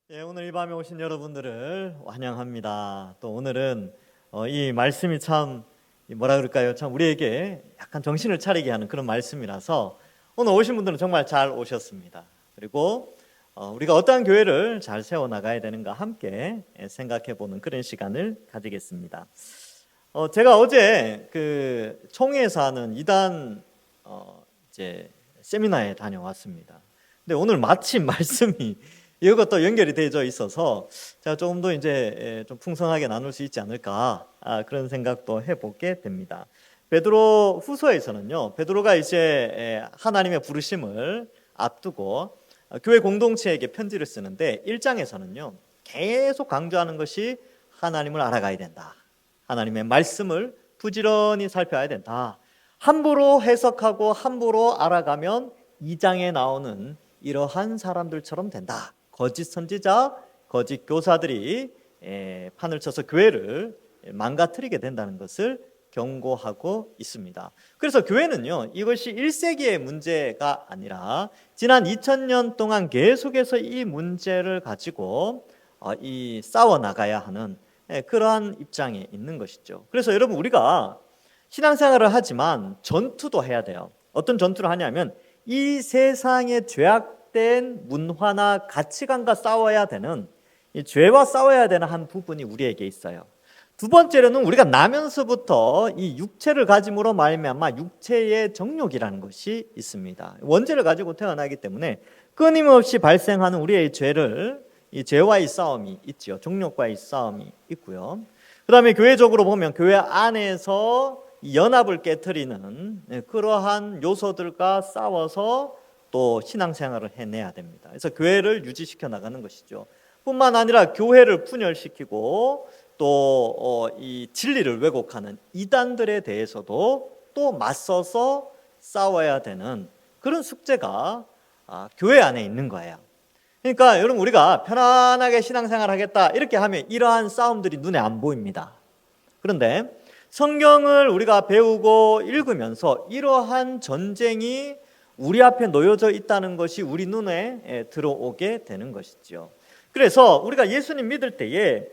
오늘 이 밤에 오신 여러분들을 환영합니다. 또 오늘은 이 말씀이 참 뭐라 그럴까요? 참 우리에게 약간 정신을 차리게 하는 그런 말씀이라서 오늘 오신 분들은 정말 잘 오셨습니다. 그리고 우리가 어떠한 교회를 잘 세워나가야 되는가 함께 생각해보는 그런 시간을 가지겠습니다. 제가 어제 그 총회에서 하는 이단 이제 세미나에 다녀왔습니다. 근데 오늘 마침 말씀이 이것도 연결이 되어 있어서 제가 조금 더 이제 좀 풍성하게 나눌 수 있지 않을까 그런 생각도 해보게 됩니다. 베드로 후서에서는요, 베드로가 이제 하나님의 부르심을 앞두고 교회 공동체에게 편지를 쓰는데 1장에서는요 계속 강조하는 것이 하나님을 알아가야 된다. 하나님의 말씀을 부지런히 살펴야 된다. 함부로 해석하고 함부로 알아가면 2장에 나오는 이러한 사람들처럼 된다. 거짓 선지자, 거짓 교사들이 판을 쳐서 교회를 망가뜨리게 된다는 것을 경고하고 있습니다. 그래서 교회는요, 이것이 1세기의 문제가 아니라 지난 2000년 동안 계속해서 이 문제를 가지고 싸워 나가야 하는 그러한 입장에 있는 것이죠. 그래서 여러분, 우리가 신앙생활을 하지만 전투도 해야 돼요. 어떤 전투를 하냐면 이 세상의 죄악된 문화나 가치관과 싸워야 되는, 이 죄와 싸워야 되는 한 부분이 우리에게 있어요. 두 번째로는 우리가 나면서부터 이 육체를 가짐으로 말미암아 육체의 정욕이라는 것이 있습니다. 원죄를 가지고 태어나기 때문에 끊임없이 발생하는 우리의 죄를, 이 죄와의 싸움이 있지요. 정욕과의 싸움이 있고요. 그 다음에 교회적으로 보면 교회 안에서 연합을 깨트리는 그러한 요소들과 싸워서 또 신앙생활을 해내야 됩니다. 그래서 교회를 유지시켜 나가는 것이죠. 뿐만 아니라 교회를 분열시키고 또 이 진리를 왜곡하는 이단들에 대해서도 또 맞서서 싸워야 되는 그런 숙제가 교회 안에 있는 거예요. 그러니까 여러분, 우리가 편안하게 신앙생활 하겠다 이렇게 하면 이러한 싸움들이 눈에 안 보입니다. 그런데 성경을 우리가 배우고 읽으면서 이러한 전쟁이 우리 앞에 놓여져 있다는 것이 우리 눈에 들어오게 되는 것이죠. 그래서 우리가 예수님 믿을 때에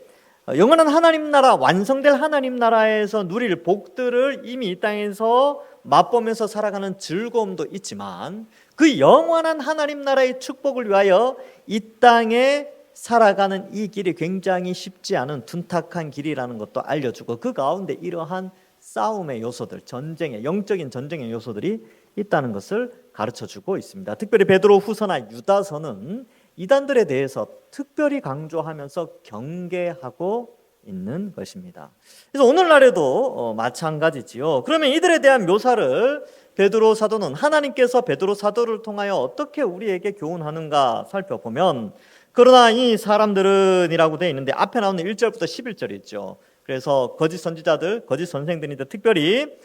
영원한 하나님 나라, 완성될 하나님 나라에서 누릴 복들을 이미 이 땅에서 맛보면서 살아가는 즐거움도 있지만 그 영원한 하나님 나라의 축복을 위하여 이 땅에 살아가는 이 길이 굉장히 쉽지 않은 둔탁한 길이라는 것도 알려주고, 그 가운데 이러한 싸움의 요소들, 전쟁의, 영적인 전쟁의 요소들이 있다는 것을 가르쳐주고 있습니다. 특별히 베드로 후서나 유다서는 이단들에 대해서 특별히 강조하면서 경계하고 있는 것입니다. 그래서 오늘날에도 마찬가지지요. 그러면 이들에 대한 묘사를 베드로 사도는, 하나님께서 베드로 사도를 통하여 어떻게 우리에게 교훈하는가 살펴보면, 그러나 이 사람들은 이라고 되어 있는데 앞에 나오는 1절부터 11절이 있죠. 그래서 거짓 선지자들, 거짓 선생들인데 특별히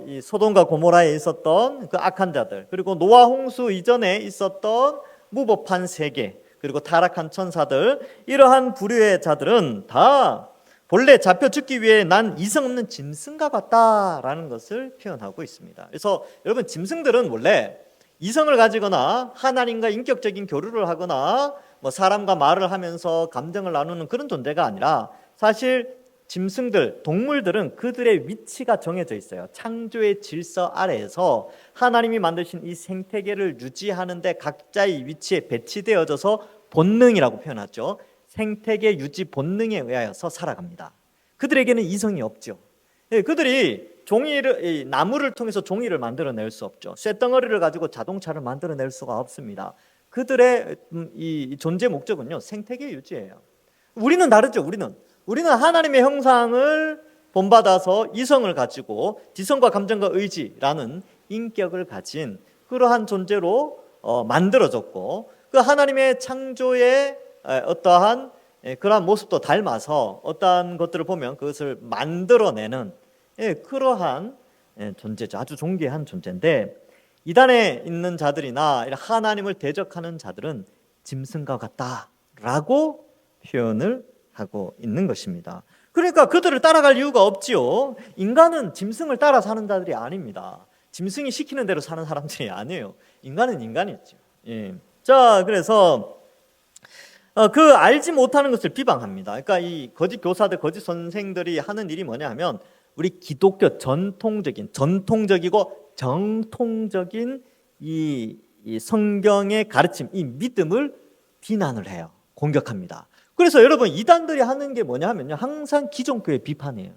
이 소돔과 고모라에 있었던 그 악한 자들, 그리고 노아 홍수 이전에 있었던 무법한 세계, 그리고 타락한 천사들, 이러한 부류의 자들은 다 본래 잡혀 죽기 위해 난 이성 없는 짐승과 같다라는 것을 표현하고 있습니다. 그래서 여러분, 짐승들은 원래 이성을 가지거나 하나님과 인격적인 교류를 하거나 뭐 사람과 말을 하면서 감정을 나누는 그런 존재가 아니라, 사실 짐승들, 동물들은 그들의 위치가 정해져 있어요. 창조의 질서 아래에서 하나님이 만드신 이 생태계를 유지하는데 각자의 위치에 배치되어져서 본능이라고 표현하죠. 생태계 유지 본능에 의하여서 살아갑니다. 그들에게는 이성이 없죠. 그들이 종이를, 나무를 통해서 종이를 만들어낼 수 없죠. 쇳덩어리를 가지고 자동차를 만들어낼 수가 없습니다. 그들의 이 존재 목적은요, 생태계 유지예요. 우리는 다르죠. 우리는 하나님의 형상을 본받아서 이성을 가지고 지성과 감정과 의지라는 인격을 가진 그러한 존재로 만들어졌고, 그 하나님의 창조의 어떠한 그러한 모습도 닮아서 어떠한 것들을 보면 그것을 만들어내는 그러한 존재죠. 아주 존귀한 존재인데, 이단에 있는 자들이나 하나님을 대적하는 자들은 짐승과 같다라고 표현을 하고 있는 것입니다. 그러니까 그들을 따라갈 이유가 없지요. 인간은 짐승을 따라 사는 자들이 아닙니다. 짐승이 시키는 대로 사는 사람들이 아니에요. 인간은 인간이죠. 자, 그래서 그 알지 못하는 것을 비방합니다. 그러니까 이 거짓 교사들, 거짓 선생들이 하는 일이 뭐냐 하면 우리 기독교 전통적이고 정통적인 이 성경의 가르침, 이 믿음을 비난을 해요. 공격합니다. 그래서 여러분 이단들이 하는 게 뭐냐 하면요, 항상 기존 교회 비판이에요.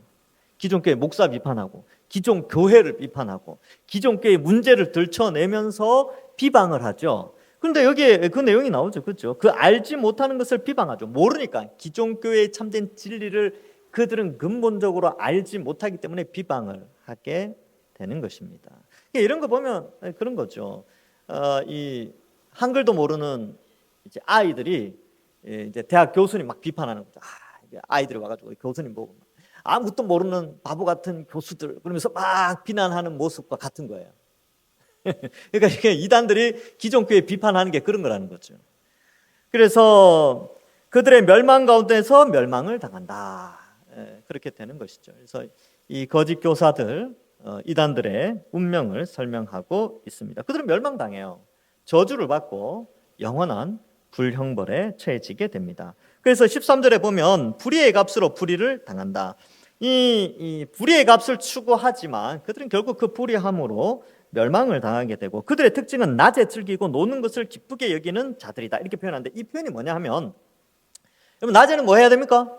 기존 교회 목사 비판하고 기존 교회를 비판하고 기존 교회의 문제를 들춰내면서 비방을 하죠. 그런데 여기에 그 내용이 나오죠. 그렇죠? 그 알지 못하는 것을 비방하죠. 모르니까 기존 교회의 참된 진리를 그들은 근본적으로 알지 못하기 때문에 비방을 하게 되는 것입니다. 이런 거 보면 그런 거죠. 이 한글도 모르는 이제 아이들이 이제 대학 교수님 막 비판하는 거죠. 아이들이 와가지고 교수님 보고 아무것도 모르는 바보 같은 교수들 그러면서 막 비난하는 모습과 같은 거예요. 그러니까 이게 이단들이 기존 교회 비판하는 게 그런 거라는 거죠. 그래서 그들의 멸망 가운데서 멸망을 당한다. 그렇게 되는 것이죠. 그래서 이 거짓 교사들, 이단들의 운명을 설명하고 있습니다. 그들은 멸망당해요. 저주를 받고 영원한 불형벌에 처해지게 됩니다. 그래서 13절에 보면 불의의 값으로 불의를 당한다. 이 불의의 값을 추구하지만 그들은 결국 그 불의함으로 멸망을 당하게 되고, 그들의 특징은 낮에 즐기고 노는 것을 기쁘게 여기는 자들이다, 이렇게 표현하는데, 이 표현이 뭐냐 하면, 여러분 낮에는 뭐 해야 됩니까?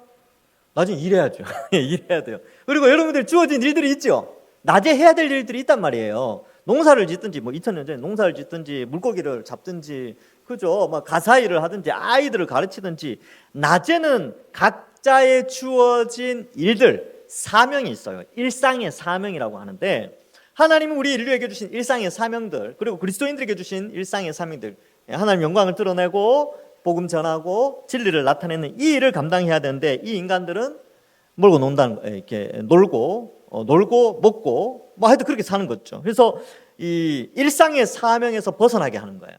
낮에는 일해야죠. 일해야 돼요. 그리고 여러분들 주어진 일들이 있죠. 낮에 해야 될 일들이 있단 말이에요. 농사를 짓든지, 뭐 2000년 전에 농사를 짓든지 물고기를 잡든지, 그죠? 뭐 가사일을 하든지 아이들을 가르치든지, 낮에는 각자의 주어진 일들, 사명이 있어요. 일상의 사명이라고 하는데, 하나님은 우리 인류에게 주신 일상의 사명들, 그리고 그리스도인들에게 주신 일상의 사명들, 하나님 영광을 드러내고 복음 전하고 진리를 나타내는 이 일을 감당해야 되는데, 이 인간들은 놀고 논다는 거예요. 이렇게 놀고 먹고 뭐 하여튼 그렇게 사는 거죠. 그래서 이 일상의 사명에서 벗어나게 하는 거예요.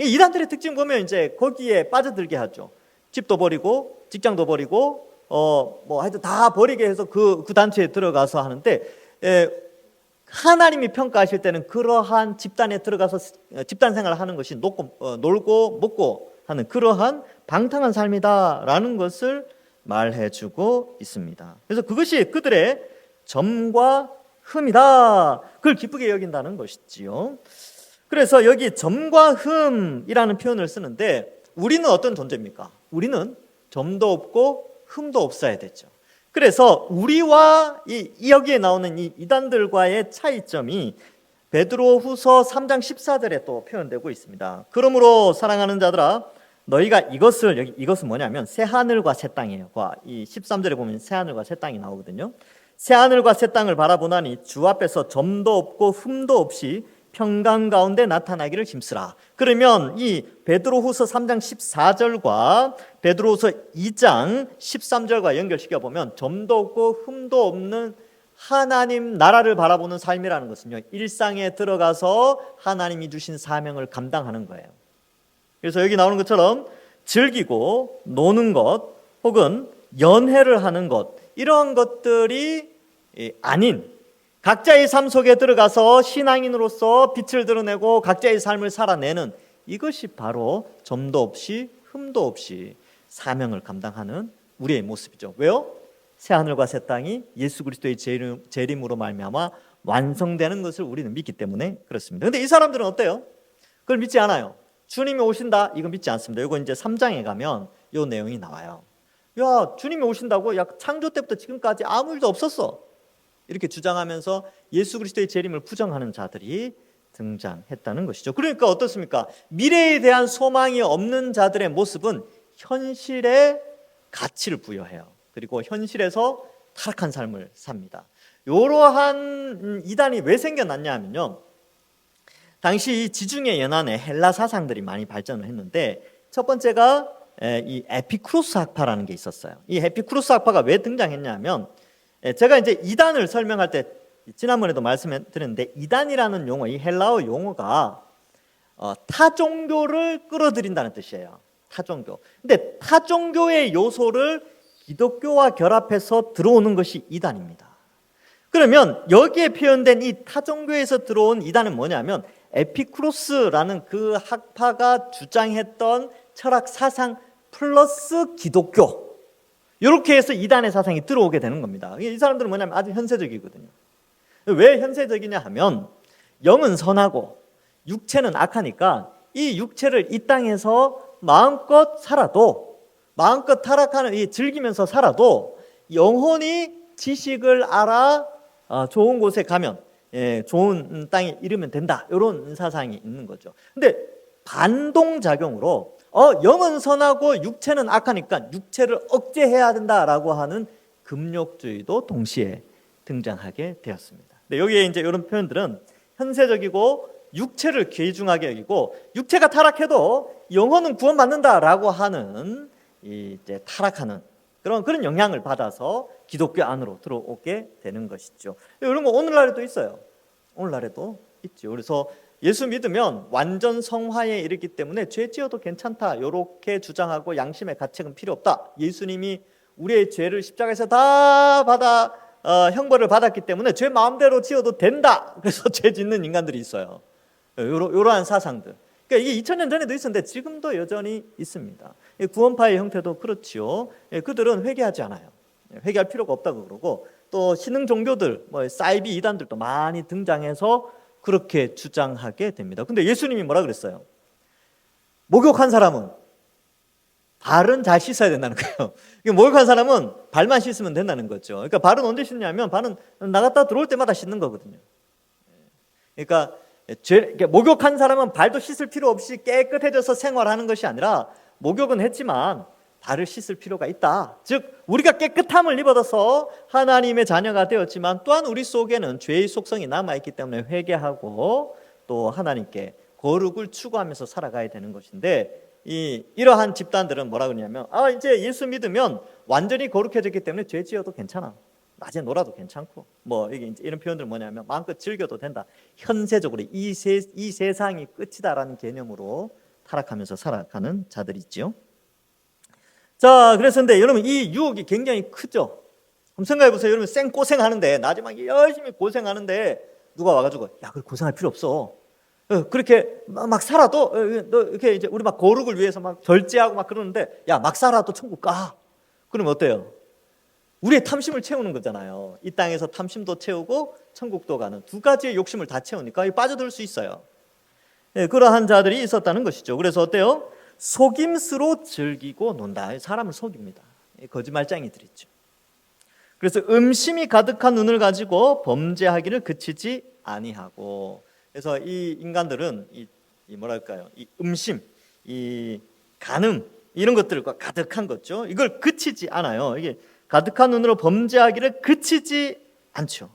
이 이단들의 특징 보면 이제 거기에 빠져들게 하죠. 집도 버리고 직장도 버리고 뭐 하여튼 다 버리게 해서 그 단체에 들어가서 하는데, 하나님이 평가하실 때는 그러한 집단에 들어가서 집단 생활을 하는 것이 놀고 먹고 하는 그러한 방탕한 삶이다라는 것을 말해주고 있습니다. 그래서 그것이 그들의 점과 흠이다, 그걸 기쁘게 여긴다는 것이지요. 그래서 여기 점과 흠이라는 표현을 쓰는데, 우리는 어떤 존재입니까? 우리는 점도 없고 흠도 없어야 되죠. 그래서 우리와 여기에 나오는 이 이단들과의 차이점이 베드로후서 3장 14절에 또 표현되고 있습니다. 그러므로 사랑하는 자들아, 너희가 이것은 뭐냐면 새 하늘과 새 땅이에요. 이 13절에 보면 새 하늘과 새 땅이 나오거든요. 새 하늘과 새 땅을 바라보나니 주 앞에서 점도 없고 흠도 없이 평강 가운데 나타나기를 힘쓰라. 그러면 이 베드로후서 3장 14절과 베드로후서 2장 13절과 연결시켜 보면 점도 없고 흠도 없는 하나님 나라를 바라보는 삶이라는 것은요, 일상에 들어가서 하나님이 주신 사명을 감당하는 거예요. 그래서 여기 나오는 것처럼 즐기고 노는 것 혹은 연애를 하는 것, 이러한 것들이 아닌 각자의 삶 속에 들어가서 신앙인으로서 빛을 드러내고 각자의 삶을 살아내는, 이것이 바로 점도 없이 흠도 없이 사명을 감당하는 우리의 모습이죠. 왜요? 새 하늘과 새 땅이 예수 그리스도의 재림으로 말미암아 완성되는 것을 우리는 믿기 때문에 그렇습니다. 그런데 이 사람들은 어때요? 그걸 믿지 않아요. 주님이 오신다, 이거 믿지 않습니다. 이거 이제 3장에 가면 이 내용이 나와요. 야, 주님이 오신다고? 야, 창조 때부터 지금까지 아무 일도 없었어, 이렇게 주장하면서 예수 그리스도의 재림을 부정하는 자들이 등장했다는 것이죠. 그러니까 어떻습니까? 미래에 대한 소망이 없는 자들의 모습은 현실에 가치를 부여해요. 그리고 현실에서 타락한 삶을 삽니다. 이러한 이단이 왜 생겨났냐 하면요, 당시 지중해 연안에 헬라 사상들이 많이 발전을 했는데, 첫 번째가 이 에피쿠로스 학파라는 게 있었어요. 이 에피쿠로스 학파가 왜 등장했냐면, 제가 이제 이단을 설명할 때 지난번에도 말씀드렸는데, 이단이라는 용어, 이 헬라어 용어가 타 종교를 끌어들인다는 뜻이에요. 타 종교. 근데 타 종교의 요소를 기독교와 결합해서 들어오는 것이 이단입니다. 그러면 여기에 표현된 이 타 종교에서 들어온 이단은 뭐냐면, 에피쿠로스라는 그 학파가 주장했던 철학 사상 플러스 기독교, 이렇게 해서 이단의 사상이 들어오게 되는 겁니다. 이 사람들은 뭐냐면 아주 현세적이거든요. 왜 현세적이냐 하면 영은 선하고 육체는 악하니까 이 육체를 이 땅에서 마음껏 살아도, 마음껏 타락하는 이 즐기면서 살아도 영혼이 지식을 알아 좋은 곳에 가면, 좋은 땅에 이르면 된다, 이런 사상이 있는 거죠. 근데 반동작용으로 영은 선하고 육체는 악하니까 육체를 억제해야 된다라고 하는 금욕주의도 동시에 등장하게 되었습니다. 근데 여기에 이제 이런 표현들은 현세적이고 육체를 귀중하게 여기고, 육체가 타락해도 영혼은 구원받는다라고 하는 이제 타락하는 그런 영향을 받아서 기독교 안으로 들어오게 되는 것이죠. 이런 거 오늘날에도 있어요. 오늘날에도 있죠. 그래서 예수 믿으면 완전 성화에 이르기 때문에 죄 지어도 괜찮다, 이렇게 주장하고 양심의 가책은 필요 없다. 예수님이 우리의 죄를 십자가에서 다 받아 형벌을 받았기 때문에 죄 마음대로 지어도 된다. 그래서 죄 짓는 인간들이 있어요. 이러한 사상들. 그러니까 이게 2000년 전에도 있었는데 지금도 여전히 있습니다. 구원파의 형태도 그렇지요. 그들은 회개하지 않아요. 회개할 필요가 없다고 그러고, 또 신흥 종교들, 사이비 이단들도 많이 등장해서 그렇게 주장하게 됩니다. 근데 예수님이 뭐라 그랬어요? 목욕한 사람은 발은 잘 씻어야 된다는 거예요. 목욕한 사람은 발만 씻으면 된다는 거죠. 그러니까 발은 언제 씻냐면 발은 나갔다 들어올 때마다 씻는 거거든요. 그러니까 목욕한 사람은 발도 씻을 필요 없이 깨끗해져서 생활하는 것이 아니라, 목욕은 했지만 발을 씻을 필요가 있다. 즉 우리가 깨끗함을 입어서 하나님의 자녀가 되었지만 또한 우리 속에는 죄의 속성이 남아있기 때문에 회개하고 또 하나님께 거룩을 추구하면서 살아가야 되는 것인데, 이러한 집단들은 뭐라 그러냐면 이제 예수 믿으면 완전히 거룩해졌기 때문에 죄 지어도 괜찮아, 낮에 놀아도 괜찮고, 이게 이제 이런 표현들은 뭐냐면 마음껏 즐겨도 된다. 현세적으로 이 세상이 끝이다라는 개념으로 타락하면서 살아가는 자들이 있죠. 자, 그래서 근데 여러분 이 유혹이 굉장히 크죠. 한번 생각해 보세요. 여러분 생고생하는데, 낮에 막 열심히 고생하는데 누가 와가지고 야, 그 고생할 필요 없어. 그렇게 막 살아도 너 이렇게 이제 우리 막 거룩을 위해서 막 절제하고 막 그러는데, 야, 막 살아도 천국 가. 그러면 어때요? 우리의 탐심을 채우는 거잖아요. 이 땅에서 탐심도 채우고 천국도 가는 두 가지의 욕심을 다 채우니까 빠져들 수 있어요. 그러한 자들이 있었다는 것이죠. 그래서 어때요? 속임수로 즐기고 논다. 사람을 속입니다. 거짓말쟁이들 있죠. 그래서 음심이 가득한 눈을 가지고 범죄하기를 그치지 아니하고, 그래서 이 인간들은 이 뭐랄까요? 이 음심, 이 간음, 이런 것들과 가득한 거죠. 이걸 그치지 않아요. 이게 가득한 눈으로 범죄하기를 그치지 않죠.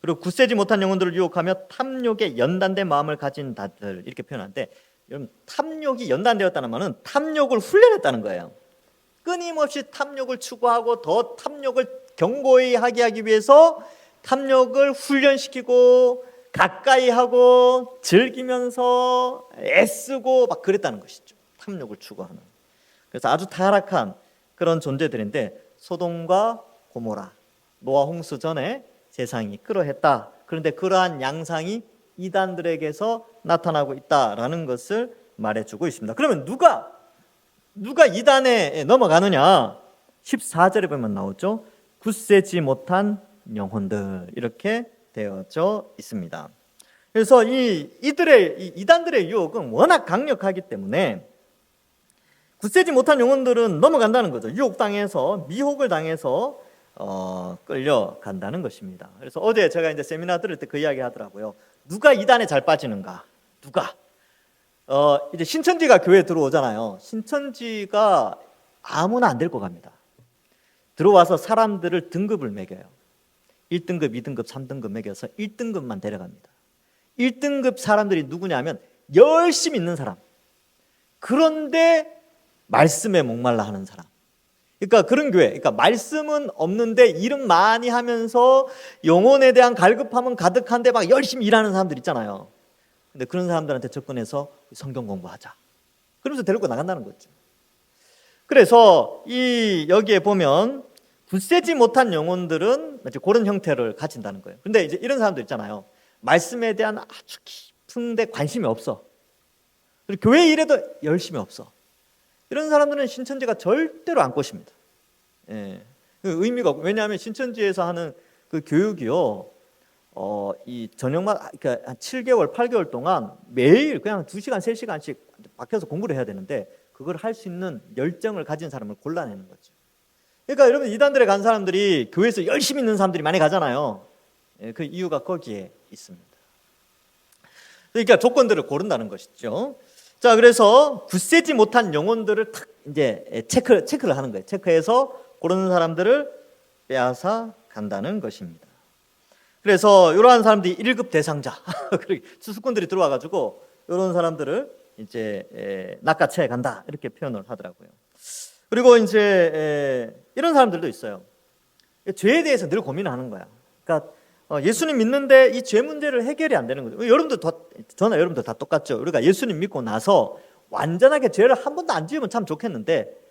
그리고 굳세지 못한 영혼들을 유혹하며 탐욕에 연단된 마음을 가진 자들, 이렇게 표현하는데, 여러분 탐욕이 연단되었다는 말은 탐욕을 훈련했다는 거예요. 끊임없이 탐욕을 추구하고 더 탐욕을 견고히 하기 위해서 탐욕을 훈련시키고 가까이 하고 즐기면서 애쓰고 막 그랬다는 것이죠. 탐욕을 추구하는. 그래서 아주 타락한 그런 존재들인데, 소돔과 고모라, 노아 홍수 전에 세상이 그러했다. 그런데 그러한 양상이 이단들에게서 나타나고 있다라는 것을 말해주고 있습니다. 그러면 누가 이단에 넘어가느냐? 14절에 보면 나오죠. 굳세지 못한 영혼들, 이렇게 되어져 있습니다. 그래서 이단들의 유혹은 워낙 강력하기 때문에 굳세지 못한 영혼들은 넘어간다는 거죠. 유혹당해서, 미혹을 당해서 끌려간다는 것입니다. 그래서 어제 제가 이제 세미나 들을 때 그 이야기 하더라고요. 누가 이단에 잘 빠지는가? 누가? 이제 신천지가 교회에 들어오잖아요. 신천지가 아무나 안 데리고 갑니다. 들어와서 사람들을 등급을 매겨요. 1등급, 2등급, 3등급 매겨서 1등급만 데려갑니다. 1등급 사람들이 누구냐면 열심히 있는 사람. 그런데 말씀에 목말라 하는 사람. 그러니까 그런 교회, 그러니까 말씀은 없는데 일은 많이 하면서 영혼에 대한 갈급함은 가득한데 막 열심히 일하는 사람들 있잖아요. 근데 그런 사람들한테 접근해서 성경 공부하자, 그러면서 데리고 나간다는 거죠. 그래서 여기에 보면 굳세지 못한 영혼들은 그런 형태를 가진다는 거예요. 근데 이제 이런 사람들 있잖아요. 말씀에 대한 아주 깊은데 관심이 없어. 그리고 교회 일에도 열심히 없어. 이런 사람들은 신천지가 절대로 안 꼬십니다. 예. 그 의미가 없고, 왜냐하면 신천지에서 하는 그 교육이요, 이 저녁마다 그러니까 한 7개월, 8개월 동안 매일 그냥 2시간, 3시간씩 박혀서 공부를 해야 되는데 그걸 할 수 있는 열정을 가진 사람을 골라내는 거죠. 그러니까 여러분, 이단들에 간 사람들이 교회에서 열심히 있는 사람들이 많이 가잖아요. 예, 그 이유가 거기에 있습니다. 그러니까 조건들을 고른다는 것이죠. 자, 그래서 굳세지 못한 영혼들을 탁 이제 체크를 하는 거예요. 체크해서 고르는 사람들을 빼앗아 간다는 것입니다. 그래서 이러한 사람들이 1급 대상자, 수수꾼들이 들어와 가지고 이런 사람들을 이제 낚아채 간다 이렇게 표현을 하더라고요. 그리고 이제 이런 사람들도 있어요. 죄에 대해서 늘 고민하는 거야. 그러니까 예수님 믿는데 이 죄 문제를 해결이 안 되는 거죠. 저나 여러분들 다 똑같죠. 우리가 예수님 믿고 나서 완전하게 죄를 한 번도 안 지으면 참 좋겠는데,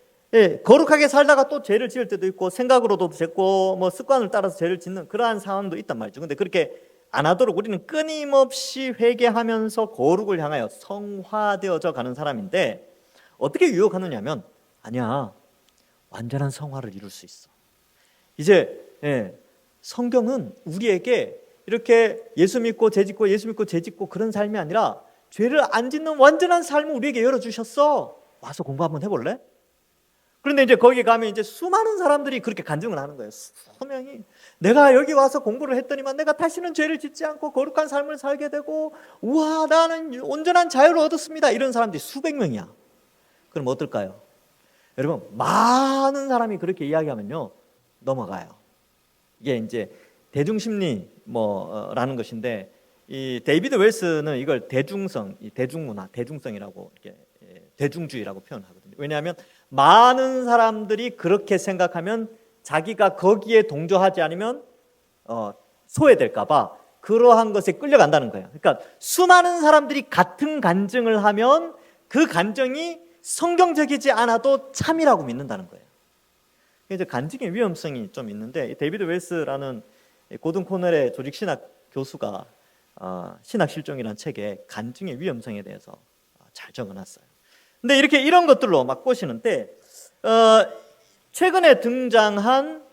거룩하게 살다가 또 죄를 지을 때도 있고 생각으로도 짓고 뭐 습관을 따라서 죄를 짓는 그러한 상황도 있단 말이죠. 근데 그렇게 안 하도록 우리는 끊임없이 회개하면서 거룩을 향하여 성화되어져 가는 사람인데, 어떻게 유혹하느냐 하면, 아니야, 완전한 성화를 이룰 수 있어. 이제 성경은 우리에게 이렇게 예수 믿고 죄 짓고 예수 믿고 죄 짓고 그런 삶이 아니라 죄를 안 짓는 완전한 삶을 우리에게 열어주셨어. 와서 공부 한번 해볼래? 그런데 이제 거기 가면 이제 수많은 사람들이 그렇게 간증을 하는 거예요. 수명이 내가 여기 와서 공부를 했더니만 내가 다시는 죄를 짓지 않고 거룩한 삶을 살게 되고, 우와, 나는 온전한 자유를 얻었습니다. 이런 사람들이 수백 명이야. 그럼 어떨까요? 여러분, 많은 사람이 그렇게 이야기하면요, 넘어가요. 이게 이제 대중심리 라는 것인데, 이 데이비드 웰스는 이걸 대중성, 대중문화, 대중성이라고 이렇게 대중주의라고 표현하거든요. 왜냐하면 많은 사람들이 그렇게 생각하면 자기가 거기에 동조하지 않으면 소외될까봐 그러한 것에 끌려간다는 거예요. 그러니까 수많은 사람들이 같은 간증을 하면 그 간증이 성경적이지 않아도 참이라고 믿는다는 거예요. 이제 간증의 위험성이 좀 있는데, 데이비드 웰스라는 고든 코넬의 조직 신학 교수가 신학 실종이라는 책에 간증의 위험성에 대해서 잘 적어놨어요. 근데 이렇게 이런 것들로 막 꼬시는데, 최근에 등장한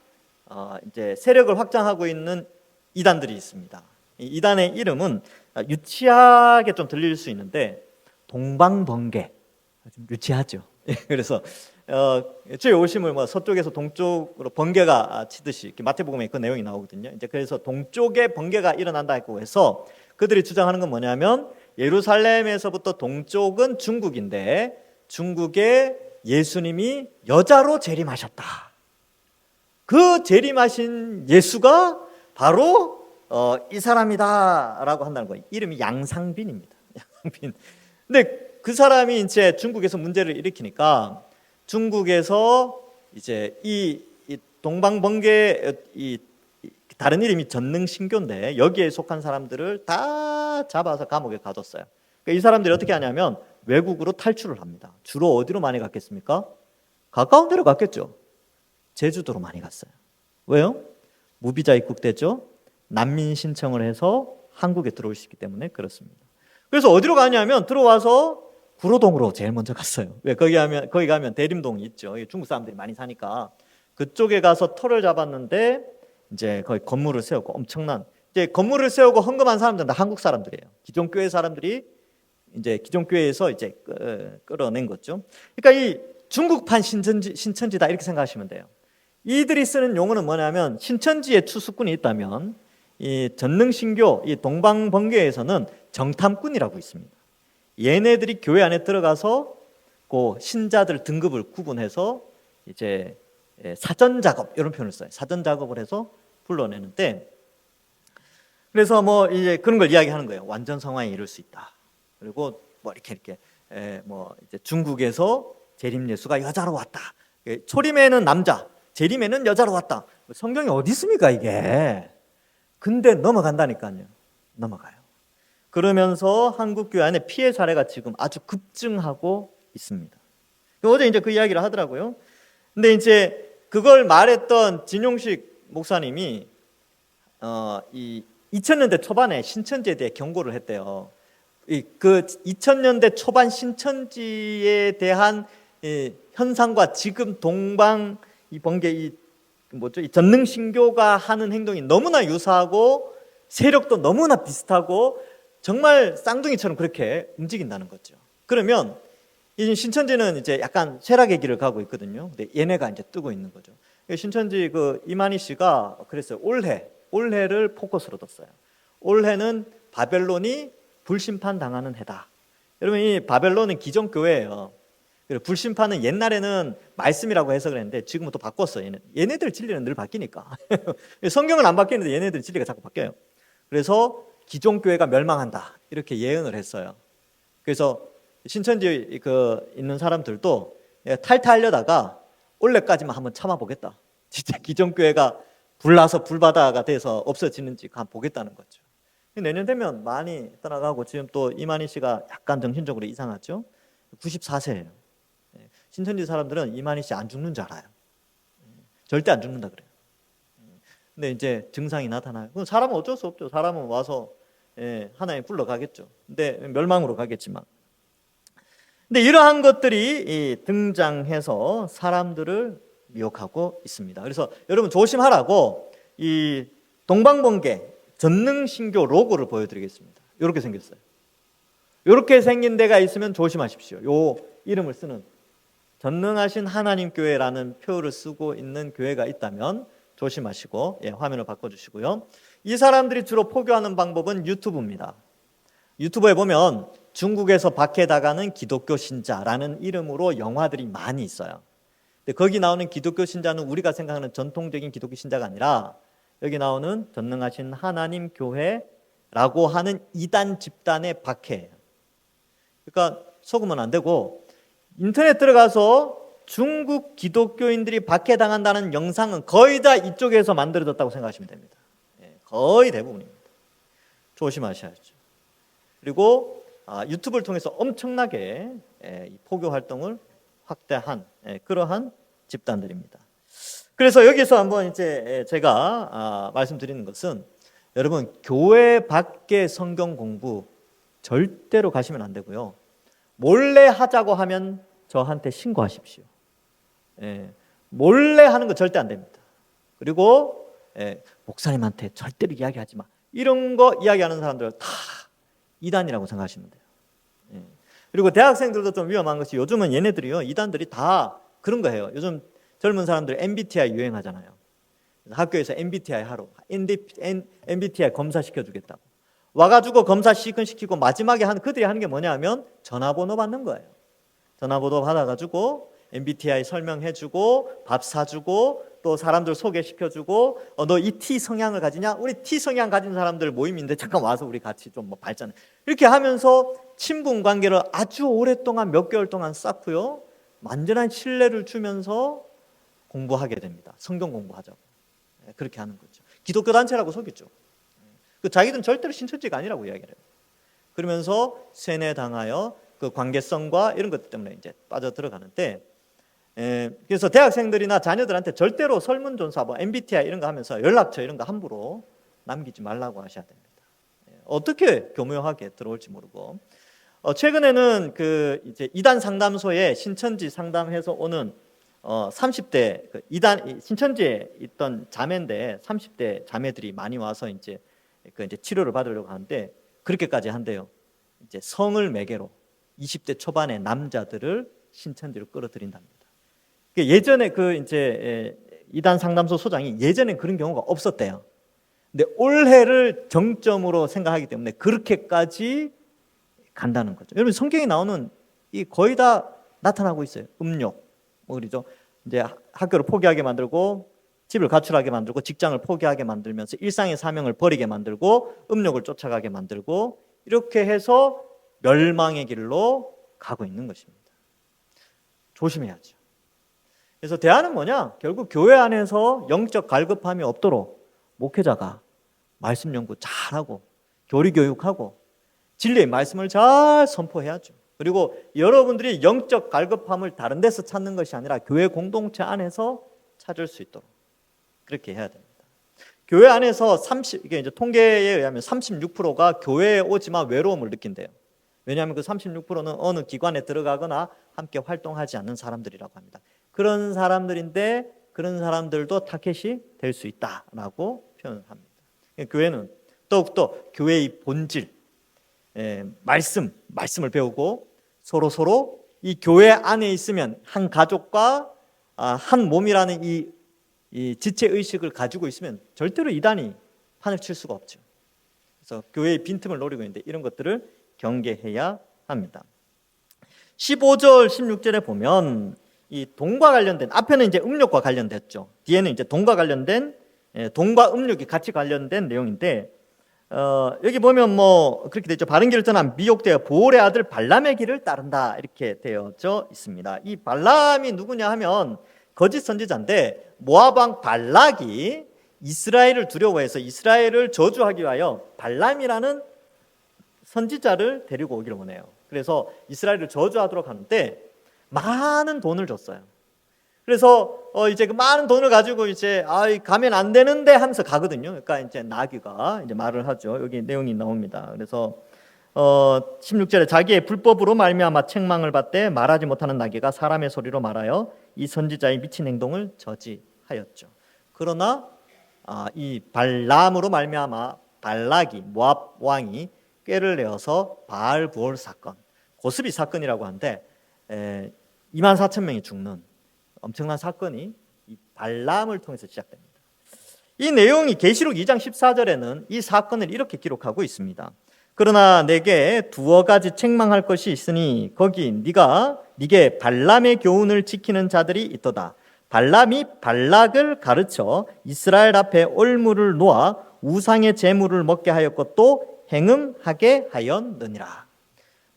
이제 세력을 확장하고 있는 이단들이 있습니다. 이 이단의 이름은 유치하게 좀 들릴 수 있는데 동방번개, 좀 유치하죠. 그래서 주의 오심을 서쪽에서 동쪽으로 번개가 치듯이 이렇게 마태복음에 그 내용이 나오거든요. 이제 그래서 동쪽에 번개가 일어난다 했고 해서 그들이 주장하는 건 뭐냐면, 예루살렘에서부터 동쪽은 중국인데 중국에 예수님이 여자로 재림하셨다. 그 재림하신 예수가 바로 이 사람이다라고 한다는 거예요. 이름이 양상빈입니다. 양상빈. 근데 그 사람이 이제 중국에서 문제를 일으키니까 중국에서 이제 이 동방번개, 다른 이름이 전능신교인데 여기에 속한 사람들을 다 잡아서 감옥에 가뒀어요. 그러니까 이 사람들이 어떻게 하냐면 외국으로 탈출을 합니다. 주로 어디로 많이 갔겠습니까? 가까운 데로 갔겠죠. 제주도로 많이 갔어요. 왜요? 무비자 입국되죠. 난민 신청을 해서 한국에 들어올 수 있기 때문에 그렇습니다. 그래서 어디로 가냐면 들어와서 구로동으로 제일 먼저 갔어요. 왜? 거기 가면 대림동이 있죠. 중국 사람들이 많이 사니까 그쪽에 가서 터를 잡았는데 이제 거기 건물을 세우고 엄청난, 이제 건물을 세우고 헌금한 사람들은 다 한국 사람들이에요. 기존 교회 사람들이 이제 기존 교회에서 이제 끌어낸 거죠. 그러니까 이 중국판 신천지다 이렇게 생각하시면 돼요. 이들이 쓰는 용어는 뭐냐면, 신천지에 투수꾼이 있다면 이 전능신교, 이 동방번개에서는 정탐꾼이라고 있습니다. 얘네들이 교회 안에 들어가서 그 신자들 등급을 구분해서 이제 사전 작업, 이런 표현을 써요. 사전 작업을 해서 불러내는데, 그래서 뭐 이제 그런 걸 이야기하는 거예요. 완전 성화에 이룰 수 있다. 그리고 뭐 이렇게 뭐 이제 중국에서 재림 예수가 여자로 왔다. 초림에는 남자, 재림에는 여자로 왔다. 성경이 어디 있습니까 이게? 근데 넘어간다니까요. 넘어가요. 그러면서 한국 교회 안에 피해 사례가 지금 아주 급증하고 있습니다. 어제 이제 그 이야기를 하더라고요. 근데 이제 그걸 말했던 진용식 목사님이 이 2000년대 초반에 신천지에 대해 경고를 했대요. 그 2000년대 초반 신천지에 대한 현상과 지금 동방 이 번개 이 전능신교가 하는 행동이 너무나 유사하고 세력도 너무나 비슷하고 정말 쌍둥이처럼 그렇게 움직인다는 거죠. 그러면 이 신천지는 이제 약간 쇠락의 길을 가고 있거든요. 근데 얘네가 이제 뜨고 있는 거죠. 신천지 그 이만희 씨가 그랬어요. 올해를 포커스로 뒀어요. 올해는 바벨론이 불심판 당하는 해다. 여러분, 이 바벨론은 기존 교회예요. 불심판은 옛날에는 말씀이라고 해석을 했는데 지금은 또 바꿨어. 얘네들 진리는 늘 바뀌니까. 성경은 안 바뀌는데 얘네들 진리가 자꾸 바뀌어요. 그래서 기존 교회가 멸망한다 이렇게 예언을 했어요. 그래서 신천지 그 있는 사람들도 탈퇴하려다가 올해까지만 한번 참아보겠다. 진짜 기존 교회가 불나서 불바다가 돼서 없어지는지 한번 보겠다는 거죠. 내년 되면 많이 떠나가고 지금 또 이만희 씨가 약간 정신적으로 이상하죠. 94세예요. 신천지 사람들은 이만희 씨 안 죽는 줄 알아요. 절대 안 죽는다 그래요. 근데 이제 증상이 나타나요. 그럼 사람은 어쩔 수 없죠. 사람은 와서 하나님 불러가겠죠. 근데 멸망으로 가겠지만. 근데 이러한 것들이 등장해서 사람들을 미혹하고 있습니다. 그래서 여러분 조심하라고 이 동방번개 전능신교 로고를 보여드리겠습니다. 이렇게 생겼어요. 이렇게 생긴 데가 있으면 조심하십시오. 요 이름을 쓰는 전능하신 하나님 교회라는 표를 쓰고 있는 교회가 있다면 조심하시고 화면을 바꿔주시고요. 이 사람들이 주로 포교하는 방법은 유튜브입니다. 유튜브에 보면 중국에서 박해당하는 기독교 신자라는 이름으로 영화들이 많이 있어요. 근데 거기 나오는 기독교 신자는 우리가 생각하는 전통적인 기독교 신자가 아니라 여기 나오는 전능하신 하나님 교회라고 하는 이단 집단의 박해예요. 그러니까 속으면 안 되고 인터넷 들어가서 중국 기독교인들이 박해당한다는 영상은 거의 다 이쪽에서 만들어졌다고 생각하시면 됩니다. 거의 대부분입니다. 조심하셔야죠. 그리고 유튜브를 통해서 엄청나게 포교 활동을 확대한 그러한 집단들입니다. 그래서 여기서 한번 이제 제가 말씀드리는 것은 여러분 교회 밖의 성경 공부 절대로 가시면 안 되고요. 몰래 하자고 하면 저한테 신고하십시오. 몰래 하는 거 절대 안 됩니다. 그리고 목사님한테 절대로 이야기하지 마. 이런 거 이야기하는 사람들 다 이단이라고 생각하시면 돼요. 그리고 대학생들도 좀 위험한 것이 요즘은 얘네들이요, 이단들이 다 그런 거 해요. 요즘 젊은 사람들 MBTI 유행하잖아요. 학교에서 MBTI 하러 MBTI 검사 시켜주겠다고 와가지고 검사 시키고 마지막에 그들이 하는 게 뭐냐 하면 전화번호 받는 거예요. 전화번호 받아가지고 MBTI 설명해주고 밥 사주고 또 사람들 소개시켜주고 너 이 T 성향을 가지냐? 우리 T 성향 가진 사람들 모임인데 잠깐 와서 우리 같이 좀 발전 이렇게 하면서 친분 관계를 아주 오랫동안 몇 개월 동안 쌓고요, 완전한 신뢰를 주면서 공부하게 됩니다. 성경 공부하자고 그렇게 하는 거죠. 기독교 단체라고 속이죠. 자기들은 절대로 신천지가 아니라고 이야기를 해요. 그러면서 세뇌당하여 그 관계성과 이런 것 때문에 이제 빠져 들어가는데, 그래서 대학생들이나 자녀들한테 절대로 설문조사, MBTI 이런 거 하면서 연락처 이런 거 함부로 남기지 말라고 하셔야 됩니다. 어떻게 교묘하게 들어올지 모르고. 최근에는 이제 이단 상담소에 신천지 상담해서 오는 30대 이단 신천지에 있던 자매인데 30대 자매들이 많이 와서 이제 치료를 받으려고 하는데 그렇게까지 한대요. 이제 성을 매개로 20대 초반의 남자들을 신천지로 끌어들인답니다. 예전에 이제 이단 상담소 소장이 예전엔 그런 경우가 없었대요. 근데 올해를 정점으로 생각하기 때문에 그렇게까지 간다는 거죠. 여러분 성경에 나오는 이 거의 다 나타나고 있어요. 음욕, 그러죠. 이제 학교를 포기하게 만들고 집을 가출하게 만들고 직장을 포기하게 만들면서 일상의 사명을 버리게 만들고 음욕을 쫓아가게 만들고 이렇게 해서 멸망의 길로 가고 있는 것입니다. 조심해야죠. 그래서 대안은 뭐냐? 결국 교회 안에서 영적 갈급함이 없도록 목회자가 말씀 연구 잘하고 교리 교육하고 진리의 말씀을 잘 선포해야죠. 그리고 여러분들이 영적 갈급함을 다른 데서 찾는 것이 아니라 교회 공동체 안에서 찾을 수 있도록 그렇게 해야 됩니다. 교회 안에서 이게 이제 통계에 의하면 36%가 교회에 오지만 외로움을 느낀대요. 왜냐하면 그 36%는 어느 기관에 들어가거나 함께 활동하지 않는 사람들이라고 합니다. 그런 사람들인데 그런 사람들도 타겟이 될 수 있다라고 표현을 합니다. 교회는 더욱더 교회의 본질, 말씀을 배우고 서로 이 교회 안에 있으면 한 가족과 한 몸이라는 이 지체 의식을 가지고 있으면 절대로 이단이 판을 칠 수가 없죠. 그래서 교회의 빈틈을 노리고 있는데 이런 것들을 경계해야 합니다. 15절, 16절에 보면 이 돈과 관련된, 앞에는 이제 음욕과 관련됐죠. 뒤에는 이제 돈과 관련된, 돈과 음욕이 같이 관련된 내용인데, 여기 보면 뭐 그렇게 되죠. 바른 길을 떠난 미혹되어 보올의 아들 발람의 길을 따른다 이렇게 되어져 있습니다. 이 발람이 누구냐 하면 거짓 선지자인데, 모압 왕 발락이 이스라엘을 두려워해서 이스라엘을 저주하기 위하여 발람이라는 선지자를 데리고 오기를 원해요. 그래서 이스라엘을 저주하도록 하는데 많은 돈을 줬어요. 그래서 이제 그 많은 돈을 가지고 이제 가면 안 되는데 하면서 가거든요. 그러니까 이제 나귀가 이제 말을 하죠. 여기 내용이 나옵니다. 그래서 16절에 자기의 불법으로 말미암아 책망을 받되 말하지 못하는 나귀가 사람의 소리로 말하여 이 선지자의 미친 행동을 저지하였죠. 그러나 이 발람으로 말미암아 발락이 모압 왕이 꾀를 내어서 바알 부올 사건, 고스비 사건이라고 하는데 24,000명이 죽는 엄청난 사건이 이 발람을 통해서 시작됩니다. 이 내용이 계시록 2장 14절에는 이 사건을 이렇게 기록하고 있습니다. 그러나 내게 두어 가지 책망할 것이 있으니 거기 네게 발람의 교훈을 지키는 자들이 있도다. 발람이 발락을 가르쳐 이스라엘 앞에 올무를 놓아 우상의 제물을 먹게 하였고 또 행음하게 하였느니라.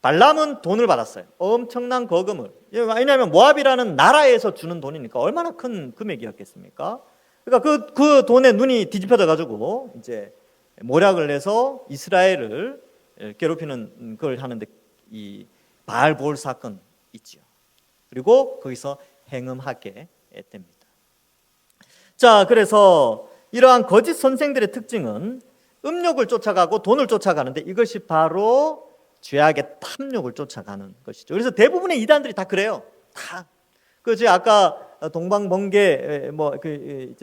발람은 돈을 받았어요. 엄청난 거금을. 왜냐하면 모압이라는 나라에서 주는 돈이니까 얼마나 큰 금액이었겠습니까? 그러니까 그 돈에 눈이 뒤집혀져 가지고 이제 모략을 내서 이스라엘을 괴롭히는 걸 하는데 이 바알 부올 사건 있죠. 그리고 거기서 행음하게 됩니다. 자, 그래서 이러한 거짓 선생들의 특징은 음욕을 쫓아가고 돈을 쫓아가는데 이것이 바로 죄악의 탐욕을 쫓아가는 것이죠. 그래서 대부분의 이단들이 다 그래요. 다. 그지 아까 동방번개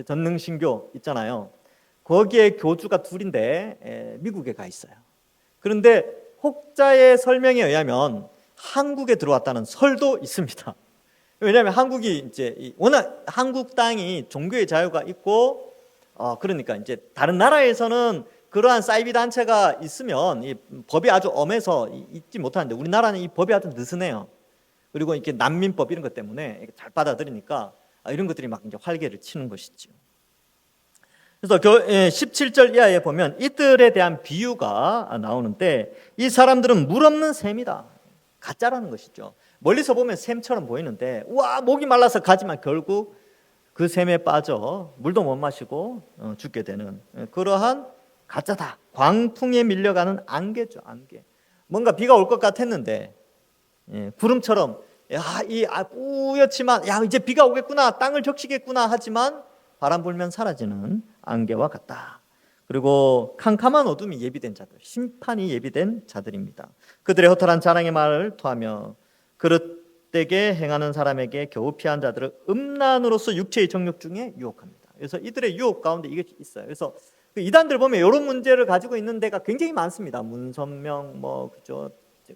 전능신교 있잖아요. 거기에 교주가 둘인데 미국에 가 있어요. 그런데 혹자의 설명에 의하면 한국에 들어왔다는 설도 있습니다. 왜냐하면 한국이 이제 워낙 한국 땅이 종교의 자유가 있고 그러니까 이제 다른 나라에서는 그러한 사이비 단체가 있으면 이 법이 아주 엄해서 있지 못하는데 우리나라는 이 법이 아주 느슨해요. 그리고 이렇게 난민법 이런 것 때문에 잘 받아들이니까 이런 것들이 막 이제 활개를 치는 것이죠. 그래서 17절 이하에 보면 이들에 대한 비유가 나오는데 이 사람들은 물 없는 샘이다. 가짜라는 것이죠. 멀리서 보면 샘처럼 보이는데 우와 목이 말라서 가지만 결국 그 샘에 빠져 물도 못 마시고 죽게 되는 그러한 가짜다. 광풍에 밀려가는 안개죠. 안개. 뭔가 비가 올 것 같았는데 구름처럼 뿌옇지만 이제 비가 오겠구나 땅을 적시겠구나 하지만 바람 불면 사라지는 안개와 같다. 그리고 캄캄한 어둠이 예비된 자들, 심판이 예비된 자들입니다. 그들의 허탈한 자랑의 말을 토하며 그릇되게 행하는 사람에게 겨우 피한 자들을 음란으로서 육체의 정욕 중에 유혹합니다. 그래서 이들의 유혹 가운데 이것이 있어요. 그래서 그 이단들 보면 이런 문제를 가지고 있는 데가 굉장히 많습니다. 문선명,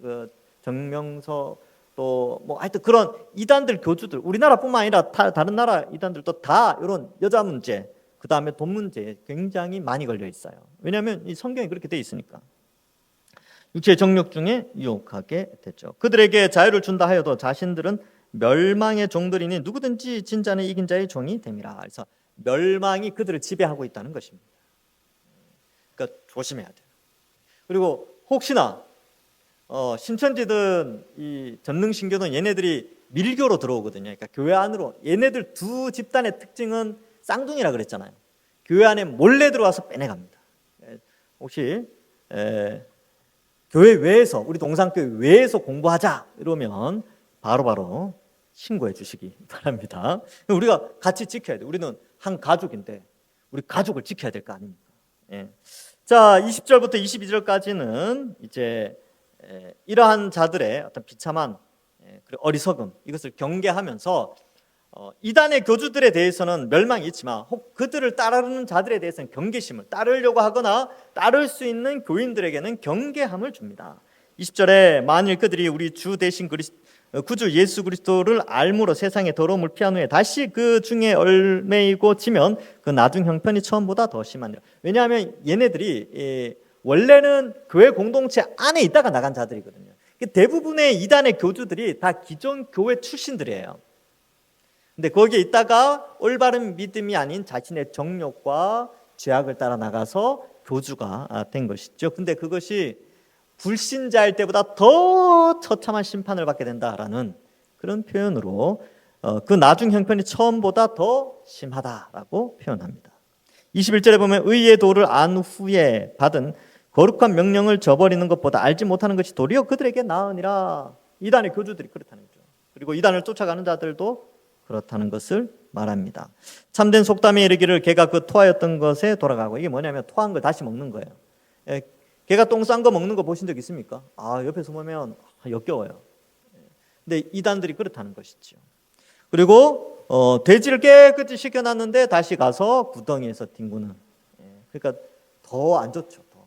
그 정명서 또 하여튼 그런 이단들 교주들 우리나라뿐만 아니라 다른 나라 이단들도 다 이런 여자 문제, 그 다음에 돈 문제에 굉장히 많이 걸려 있어요. 왜냐하면 이 성경이 그렇게 돼 있으니까. 육체의 정욕 중에 유혹하게 됐죠. 그들에게 자유를 준다 하여도 자신들은 멸망의 종들이니 누구든지 진자는 이긴 자의 종이 됨이라. 그래서 멸망이 그들을 지배하고 있다는 것입니다. 그러니까 조심해야 돼요. 그리고 혹시나 신천지든 이 전능신교든 얘네들이 밀교로 들어오거든요. 그러니까 교회 안으로 얘네들 두 집단의 특징은 쌍둥이라 그랬잖아요. 교회 안에 몰래 들어와서 빼내갑니다. 혹시 교회 외에서 우리 동산교회 외에서 공부하자 이러면 바로바로 신고해 주시기 바랍니다. 우리가 같이 지켜야 돼요. 우리는 한 가족인데 우리 가족을 지켜야 될 거 아닙니까? 자, 20절부터 22절까지는 이제 이러한 자들의 어떤 비참한 그리고 어리석음 이것을 경계하면서 이단의 교주들에 대해서는 멸망이 있지만 혹 그들을 따르는 자들에 대해서는 경계심을 따르려고 하거나 따를 수 있는 교인들에게는 경계함을 줍니다. 20절에 만일 그들이 우리 주 대신 구주 예수 그리스도를 알므로 세상의 더러움을 피한 후에 다시 그 중에 얽매이고 지면 그 나중 형편이 처음보다 더 심하니라. 왜냐하면 얘네들이 원래는 교회 공동체 안에 있다가 나간 자들이거든요. 대부분의 이단의 교주들이 다 기존 교회 출신들이에요. 근데 거기에 있다가 올바른 믿음이 아닌 자신의 정욕과 죄악을 따라 나가서 교주가 된 것이죠. 근데 그것이 불신자일 때보다 더 처참한 심판을 받게 된다라는 그런 표현으로 그 나중 형편이 처음보다 더 심하다라고 표현합니다. 21절에 보면 의의 도를 안 후에 받은 거룩한 명령을 저버리는 것보다 알지 못하는 것이 도리어 그들에게 나으니라. 이단의 교주들이 그렇다는 거죠. 그리고 이단을 쫓아가는 자들도 그렇다는 것을 말합니다. 참된 속담에 이르기를 개가 그 토하였던 것에 돌아가고, 이게 뭐냐면 토한 걸 다시 먹는 거예요. 개가 똥 싼 거 먹는 거 보신 적 있습니까? 옆에서 보면 역겨워요. 근데 이단들이 그렇다는 것이죠. 그리고 돼지를 깨끗이 씻겨놨는데 다시 가서 구덩이에서 뒹구는. 그러니까 더 안 좋죠. 더.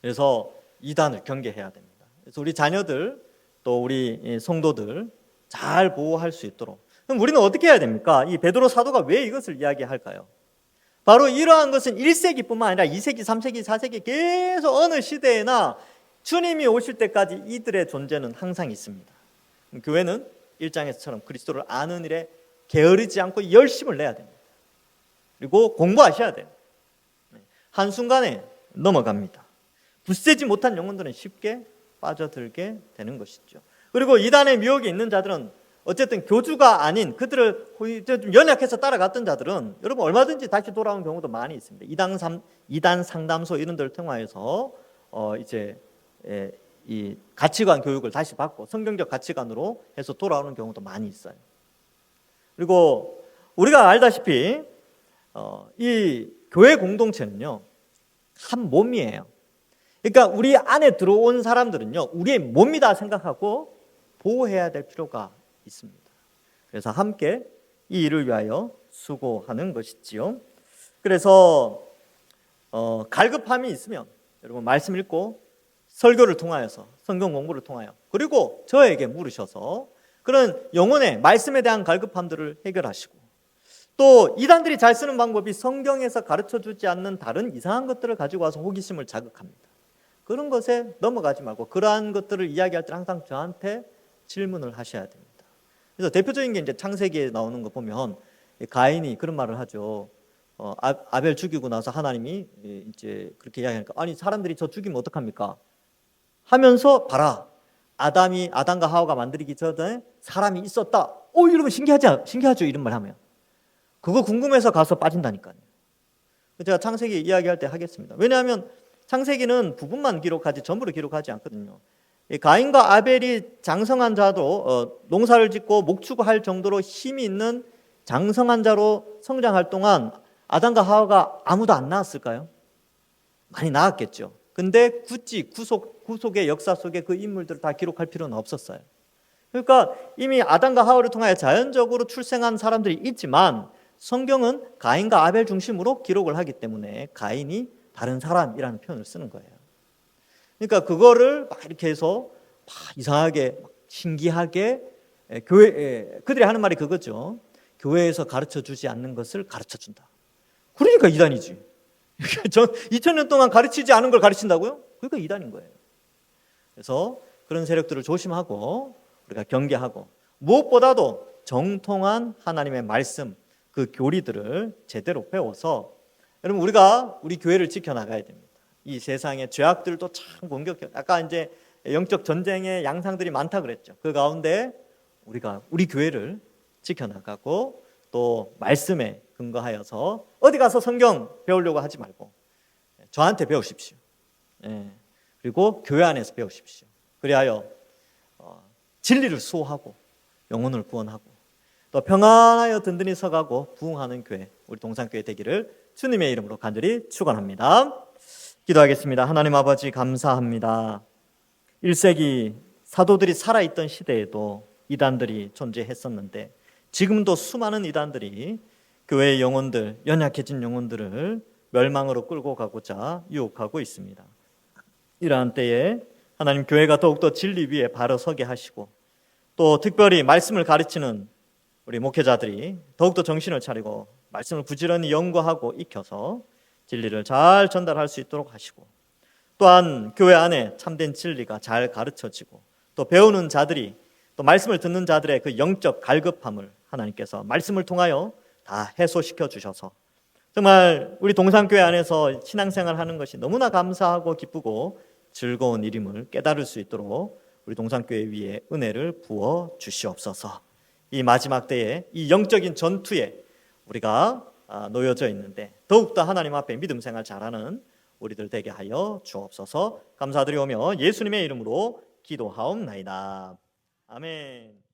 그래서 이단을 경계해야 됩니다. 그래서 우리 자녀들 또 우리 성도들 잘 보호할 수 있도록. 그럼 우리는 어떻게 해야 됩니까? 이 베드로 사도가 왜 이것을 이야기할까요? 바로 이러한 것은 1세기뿐만 아니라 2세기, 3세기, 4세기 계속 어느 시대에나 주님이 오실 때까지 이들의 존재는 항상 있습니다. 교회는 1장에서처럼 그리스도를 아는 일에 게으르지 않고 열심을 내야 됩니다. 그리고 공부하셔야 돼요. 한순간에 넘어갑니다. 굳세지 못한 영혼들은 쉽게 빠져들게 되는 것이죠. 그리고 이단의 미혹이 있는 자들은 어쨌든 교주가 아닌 그들을 좀 연약해서 따라갔던 자들은 여러분 얼마든지 다시 돌아온 경우도 많이 있습니다. 이단 상담소 이런 데를 통하여서 이 가치관 교육을 다시 받고 성경적 가치관으로 해서 돌아오는 경우도 많이 있어요. 그리고 우리가 알다시피 이 교회 공동체는요 한 몸이에요. 그러니까 우리 안에 들어온 사람들은요 우리의 몸이다 생각하고 보호해야 될 필요가 있습니다. 그래서 함께 이 일을 위하여 수고하는 것이지요. 그래서 갈급함이 있으면 여러분 말씀 읽고 설교를 통하여서 성경 공부를 통하여 그리고 저에게 물으셔서 그런 영혼의 말씀에 대한 갈급함들을 해결하시고 또 이단들이 잘 쓰는 방법이 성경에서 가르쳐주지 않는 다른 이상한 것들을 가지고 와서 호기심을 자극합니다. 그런 것에 넘어가지 말고 그러한 것들을 이야기할 때 항상 저한테 질문을 하셔야 됩니다. 그래서 대표적인 게 이제 창세기에 나오는 거 보면 가인이 그런 말을 하죠. 아벨 죽이고 나서 하나님이 이제 그렇게 이야기하니까 아니 사람들이 저 죽이면 어떡합니까? 하면서 봐라 아담과 하와가 만들기 전에 사람이 있었다. 이러면 신기하죠 이런 말 하면. 그거 궁금해서 가서 빠진다니까요. 제가 창세기 이야기할 때 하겠습니다. 왜냐하면 창세기는 부분만 기록하지 전부를 기록하지 않거든요. 가인과 아벨이 장성한 자도 농사를 짓고 목축할 정도로 힘이 있는 장성한 자로 성장할 동안 아담과 하와가 아무도 안 낳았을까요? 많이 낳았겠죠. 근데 굳이 구속의 역사 속에 그 인물들을 다 기록할 필요는 없었어요. 그러니까 이미 아담과 하와를 통하여 자연적으로 출생한 사람들이 있지만 성경은 가인과 아벨 중심으로 기록을 하기 때문에 가인이 다른 사람이라는 표현을 쓰는 거예요. 그러니까 그거를 막 이렇게 해서 막 이상하게 막 신기하게 그들이 하는 말이 그거죠. 교회에서 가르쳐 주지 않는 것을 가르쳐 준다. 그러니까 이단이지. 2000년 동안 가르치지 않은 걸 가르친다고요? 그러니까 이단인 거예요. 그래서 그런 세력들을 조심하고 우리가 경계하고 무엇보다도 정통한 하나님의 말씀 그 교리들을 제대로 배워서 여러분 우리가 우리 교회를 지켜나가야 됩니다. 이 세상의 죄악들도 참 공격해요. 아까 이제 영적 전쟁의 양상들이 많다 그랬죠. 그 가운데 우리가 우리 교회를 지켜나가고 또 말씀에 근거하여서 어디 가서 성경 배우려고 하지 말고 저한테 배우십시오. 그리고 교회 안에서 배우십시오. 그리하여 진리를 수호하고 영혼을 구원하고 또 평안하여 든든히 서가고 부흥하는 교회 우리 동산교회 되기를 주님의 이름으로 간절히 축원합니다. 기도하겠습니다. 하나님 아버지 감사합니다. 1세기 사도들이 살아있던 시대에도 이단들이 존재했었는데 지금도 수많은 이단들이 교회의 영혼들, 연약해진 영혼들을 멸망으로 끌고 가고자 유혹하고 있습니다. 이러한 때에 하나님 교회가 더욱더 진리 위에 바로 서게 하시고 또 특별히 말씀을 가르치는 우리 목회자들이 더욱더 정신을 차리고 말씀을 부지런히 연구하고 익혀서 진리를 잘 전달할 수 있도록 하시고 또한 교회 안에 참된 진리가 잘 가르쳐지고 또 배우는 자들이 또 말씀을 듣는 자들의 그 영적 갈급함을 하나님께서 말씀을 통하여 다 해소시켜 주셔서 정말 우리 동산교회 안에서 신앙생활 하는 것이 너무나 감사하고 기쁘고 즐거운 일임을 깨달을 수 있도록 우리 동산교회 위에 은혜를 부어 주시옵소서. 이 마지막 때에 이 영적인 전투에 우리가 놓여져 있는데 더욱더 하나님 앞에 믿음 생활 잘하는 우리들 되게 하여 주옵소서. 감사드리오며 예수님의 이름으로 기도하옵나이다. 아멘.